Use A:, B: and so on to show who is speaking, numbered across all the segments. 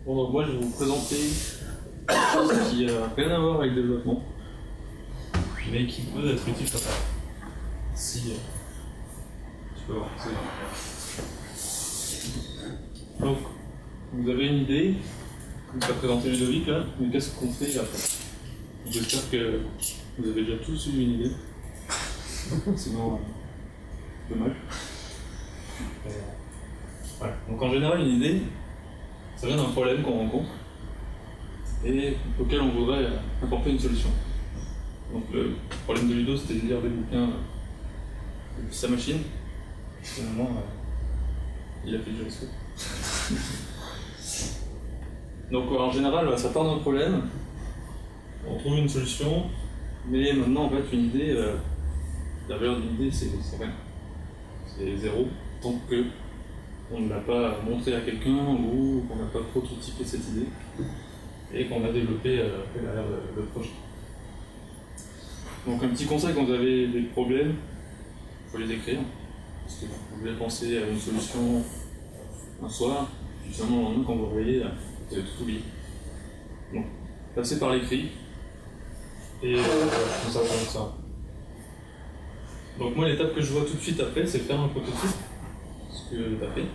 A: Bon, donc moi je vais vous présenter quelque chose qui n'a rien à voir avec le développement, mais qui peut être utile pour ça. Si tu peux voir, c'est là. Donc, vous avez une idée, comme ça présenté Ludovic là, mais qu'est-ce qu'on fait après? J'espère que vous avez déjà tous eu une idée, sinon dommage. Voilà. Donc en général, une idée, ça vient d'un problème qu'on rencontre et auquel on voudrait apporter une solution. Donc le problème de Ludo, c'était de lire des bouquins depuis sa machine. Finalement, il a fait du JavaScript. Donc en général, ça part d'un problème, on trouve une solution, mais maintenant en fait une idée, la valeur d'une idée c'est rien. C'est zéro tant que on ne l'a pas montré à quelqu'un ou qu'on n'a pas prototypé cette idée et qu'on a développé derrière le projet. Donc un petit conseil quand vous avez des problèmes, il faut les écrire. Parce que vous voulez penser à une solution un soir, puis finalement le lendemain quand vous voyez, vous avez tout oublié. Donc passez par l'écrit et comme ça comme ça. Donc moi l'étape que je vois tout de suite après, c'est faire un prototype, ce que tu as fait.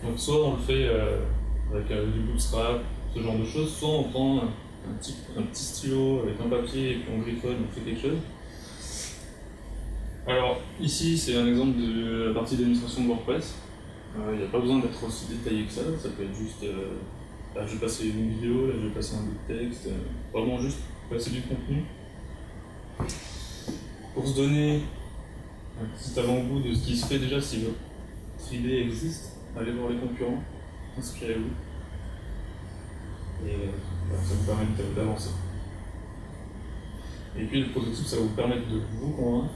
A: Donc soit on le fait avec du bootstrap, ce genre de choses, soit on prend un petit stylo avec un papier et puis on griffonne, on fait quelque chose. Alors ici c'est un exemple de la partie d'administration de WordPress. Il n'y a pas besoin d'être aussi détaillé que ça peut être juste là je vais passer une vidéo, là je vais passer un bout de texte, vraiment juste passer du contenu. Pour se donner un petit avant-goût de ce qui se fait déjà si votre idée existe, allez voir les concurrents, inscrivez-vous. Et ça vous permet d'avancer. Et puis le prototype, ça va vous permettre de vous convaincre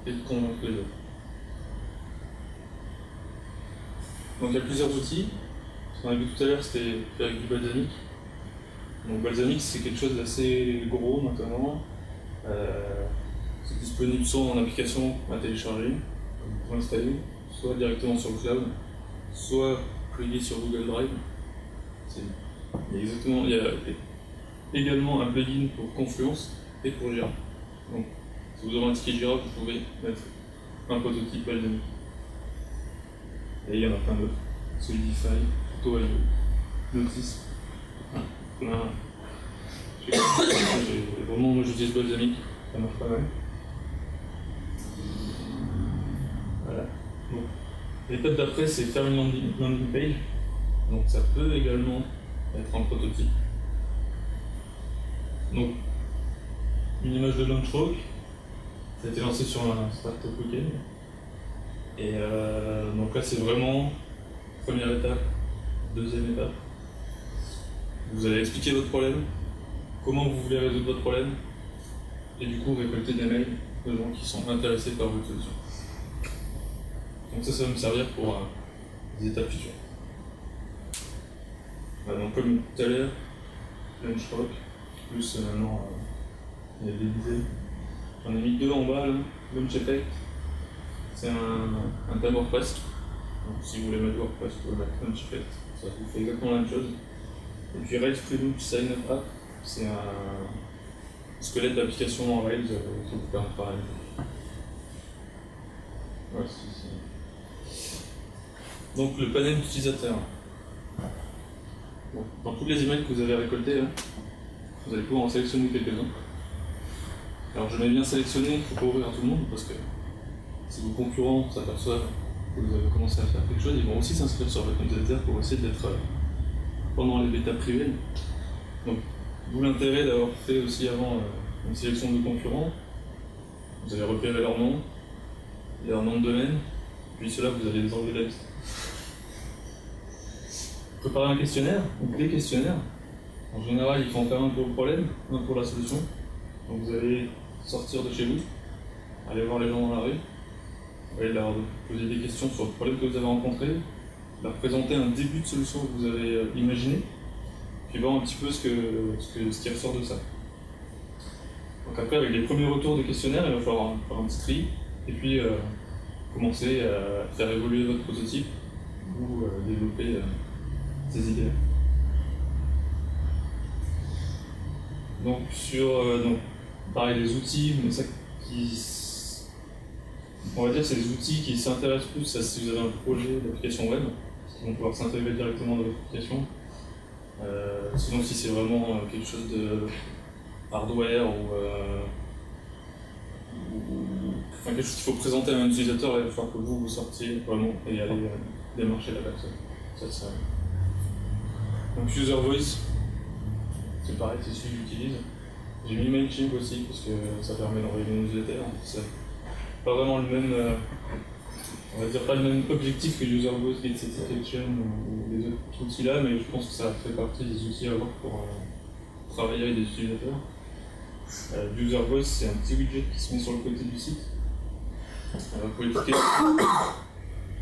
A: et de convaincre les autres. Donc il y a plusieurs outils. Ce qu'on a vu tout à l'heure, c'était faire avec du Balsamiq. Donc Balsamiq, c'est quelque chose d'assez gros maintenant. C'est disponible soit en application à télécharger, pour installer, soit directement sur le cloud, soit plugué sur Google Drive. Il y a également un plugin pour Confluence et pour Jira. Donc, si vous avez un ticket Jira, vous pouvez mettre un prototype Balsamiq. Et il y en a plein d'autres. Solidify, Photo.io, Notice, plein. Vraiment, moi j'utilise Balsamiq, ça marche pas mal. Voilà. Bon. L'étape d'après, c'est faire une landing page. Donc ça peut également être un prototype. Donc, une image de Launchrock, ça a été lancé sur un startup weekend. Et donc là, c'est vraiment première étape, deuxième étape. Vous allez expliquer votre problème, comment vous voulez résoudre votre problème, et du coup récolter des mails de gens qui sont intéressés par votre solution. Donc ça va me servir pour des étapes futures. Donc comme tout à l'heure, Launchrock, plus maintenant il y a des dizaines. J'en ai mis deux en bas, là. Launcheffect, c'est un thème WordPress. Donc si vous voulez mettre WordPress, vous pouvez mettre Launcheffect, ça vous fait exactement la même chose. Et puis Rails Prelude Sign Up App, c'est un squelette d'application en Rails qui vous permet de faire ouais, Donc le panel d'utilisateurs. Bon, dans tous les emails que vous avez récoltés, là, vous allez pouvoir en sélectionner quelques-uns. Alors je mets bien sélectionné, il ne faut pas ouvrir à tout le monde parce que si vos concurrents s'aperçoivent que vous avez commencé à faire quelque chose, ils vont aussi s'inscrire sur votre newsletter pour essayer d'être pendant les bêtas privées. Donc d'où l'intérêt d'avoir fait aussi avant une sélection de concurrents. Vous allez repérer leur nom de domaine, puis ceux-là vous allez les enlever de la liste. Préparer un questionnaire, ou des questionnaires. En général, il faut en faire un pour le problème, un pour la solution. Donc vous allez sortir de chez vous, aller voir les gens dans la rue, aller leur poser des questions sur le problème que vous avez rencontré, leur présenter un début de solution que vous avez imaginé, puis voir un petit peu ce qui ressort de ça. Donc après, avec les premiers retours de questionnaire, il va falloir faire un petit tri, et puis commencer à faire évoluer votre prototype ou développer ces idées. Donc pareil, les outils, mais ça on va dire que c'est les outils qui s'intéressent plus à si vous avez un projet d'application web, qui vont pouvoir s'intégrer directement dans votre application. Sinon, si c'est vraiment quelque chose de hardware enfin, quelque chose qu'il faut présenter à un utilisateur, il va falloir que vous sortiez vraiment et allez démarcher la personne. Donc User Voice, c'est pareil, c'est celui que j'utilise. J'ai mis Mailchimp aussi parce que ça permet d'envoyer des newsletters. C'est pas vraiment le même, on va dire pas le même objectif que User Voice, GetCitation ou les autres outils là, mais je pense que ça fait partie des outils à avoir pour travailler avec des utilisateurs. User Voice, c'est un petit widget qui se met sur le côté du site. Vous pouvez cliquer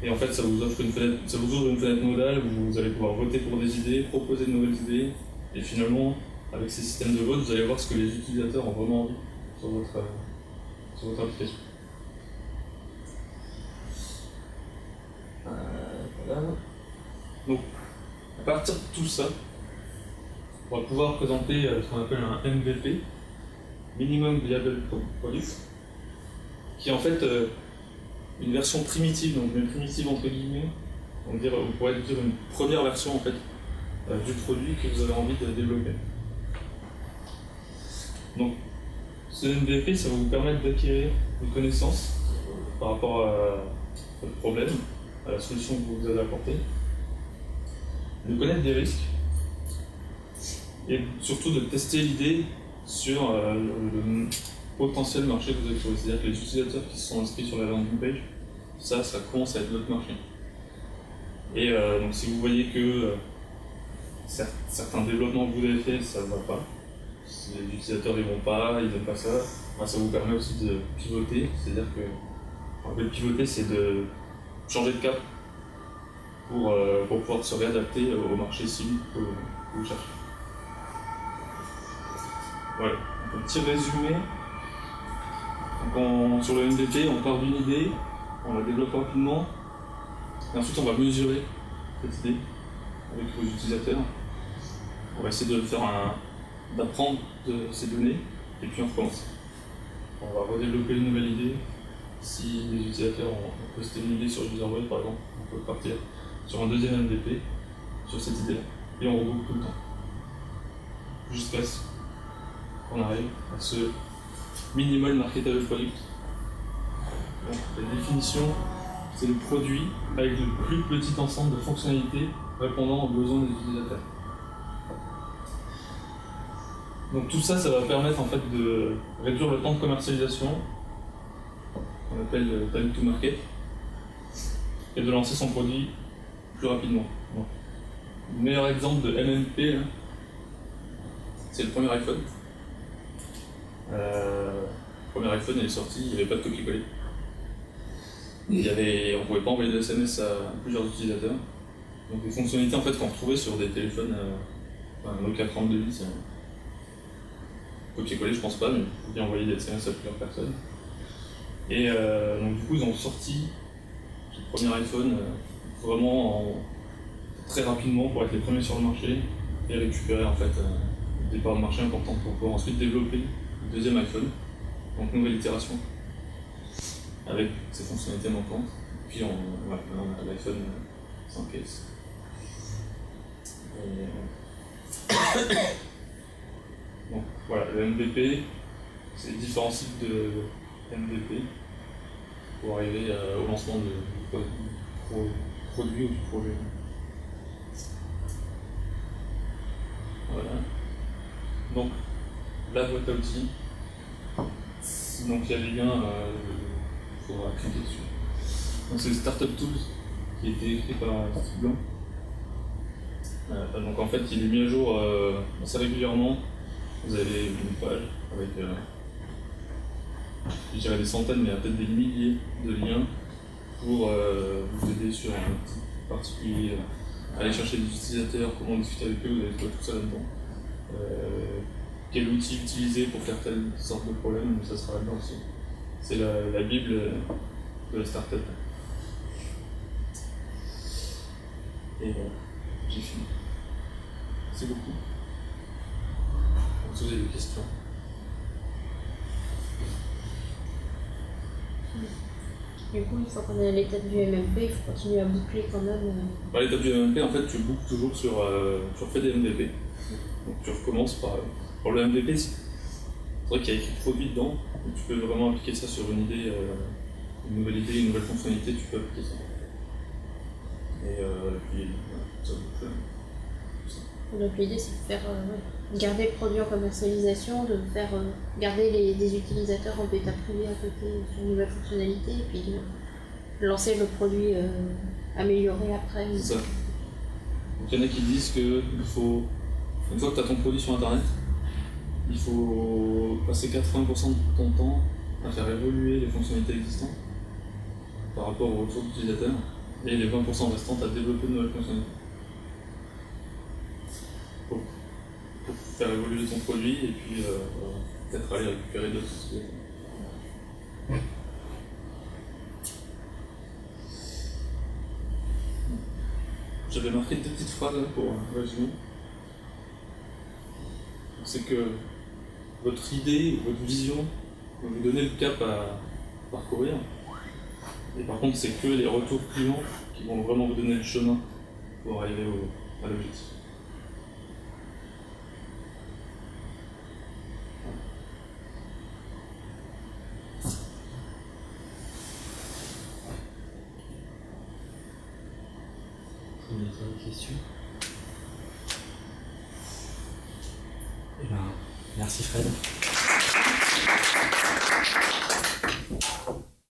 A: et en fait ça vous ouvre une fenêtre modale où vous allez pouvoir voter pour des idées, proposer de nouvelles idées, et finalement avec ces systèmes de vote vous allez voir ce que les utilisateurs ont vraiment envie sur votre application. Voilà. Donc à partir de tout ça, on va pouvoir présenter ce qu'on appelle un MVP, Minimum Viable Product, qui est en fait une version primitive, donc une primitive entre guillemets, on pourrait dire une première version en fait du produit que vous avez envie de développer. Donc ce MVP, ça va vous permettre d'acquérir des connaissances par rapport à votre problème, à la solution que vous avez apportée, de connaître des risques et surtout de tester l'idée sur le potentiel marché que vous avez trouvé. C'est-à-dire que les utilisateurs qui se sont inscrits sur la landing page, ça commence à être votre marché. Et donc si vous voyez que certains développements que vous avez faits, ça ne va pas, si les utilisateurs ne vont pas, ils n'aiment pas ça, ça vous permet aussi de pivoter. C'est-à-dire que pivoter, c'est de changer de cap pour pouvoir se réadapter au marché cible que vous cherchez. Voilà, un petit résumé. Donc sur le MVP, on part d'une idée, on la développe rapidement, et ensuite on va mesurer cette idée avec vos utilisateurs. On va essayer d'apprendre de ces données, et puis on recommence. On va redévelopper une nouvelle idée. Si les utilisateurs ont posté une idée sur UserWeb par exemple, on peut partir sur un deuxième MVP sur cette idée-là, et on reboucle tout le temps. Jusqu'à ce qu'on arrive à ce Minimal Marketable Product. Donc, la définition, c'est le produit avec le plus petit ensemble de fonctionnalités répondant aux besoins des utilisateurs. Donc tout ça, ça va permettre en fait de réduire le temps de commercialisation, qu'on appelle time to market, et de lancer son produit plus rapidement. Donc, le meilleur exemple de MMP, là, c'est le premier iPhone. Le premier iPhone il est sorti, il n'y avait pas de copier-coller. On ne pouvait pas envoyer de SMS à plusieurs utilisateurs. Donc les fonctionnalités en fait, qu'on retrouvait sur des téléphones Nokia 3210, copier-coller je pense pas, mais il faut bien envoyer des SMS à plusieurs personnes. Et donc du coup ils ont sorti le premier iPhone vraiment très rapidement pour être les premiers sur le marché et récupérer en fait des parts de marché importantes pour pouvoir ensuite développer le deuxième iPhone, donc nouvelle itération avec ses fonctionnalités manquantes. Puis on a l'iPhone 5S. Donc voilà, le MVP, c'est différents types de MVP pour arriver au lancement du produit ou du projet. Voilà. Donc, la boîte à outils. Donc il y a les liens, il faudra cliquer dessus. Donc c'est le Startup Tools qui a été écrit par Steve Blanc. Donc en fait il est mis à jour assez régulièrement. Vous avez une page avec je dirais des centaines, mais peut-être des milliers de liens pour vous aider sur un petit particulier, aller chercher des utilisateurs, comment discuter avec eux, vous avez tout ça là-dedans. Quel outil utiliser pour faire telle sorte de problème, ça sera là-dedans aussi. C'est la Bible de la startup. Et voilà, j'ai fini. Merci beaucoup. Si vous avez des questions.
B: Du coup, une fois qu'on est à l'étape du MMP, il faut continuer à boucler quand même.
A: À l'étape du MVP, en fait, tu boucles toujours sur. Tu refais des MVP. Donc tu recommences par. Pour le MVP, c'est vrai qu'il y a écrit produit dedans. Donc tu peux vraiment appliquer ça sur une idée, une nouvelle idée, une nouvelle fonctionnalité, tu peux appliquer ça. Et puis, voilà, ça boucle.
B: Donc l'idée c'est de faire garder le produit en commercialisation, de faire garder des utilisateurs en bêta privée à côté sur une nouvelle fonctionnalité et puis de lancer le produit amélioré après.
A: C'est ça. Donc il y en a qui disent que il faut, une fois que tu as ton produit sur internet, il faut passer 80% de ton temps à faire évoluer les fonctionnalités existantes par rapport au retour d'utilisateurs et les 20% restants à développer de nouvelles fonctionnalités. Pour faire évoluer ton produit et puis peut-être aller récupérer d'autres sociétés. J'avais marqué 2 petites phrases là pour résumer. C'est que votre idée ou votre vision va vous donner le cap à parcourir. Et par contre, c'est que les retours clients qui vont vraiment vous donner le chemin pour arriver à l'objectif.
C: Vous avez d'autres questions? Eh ben, merci Fred.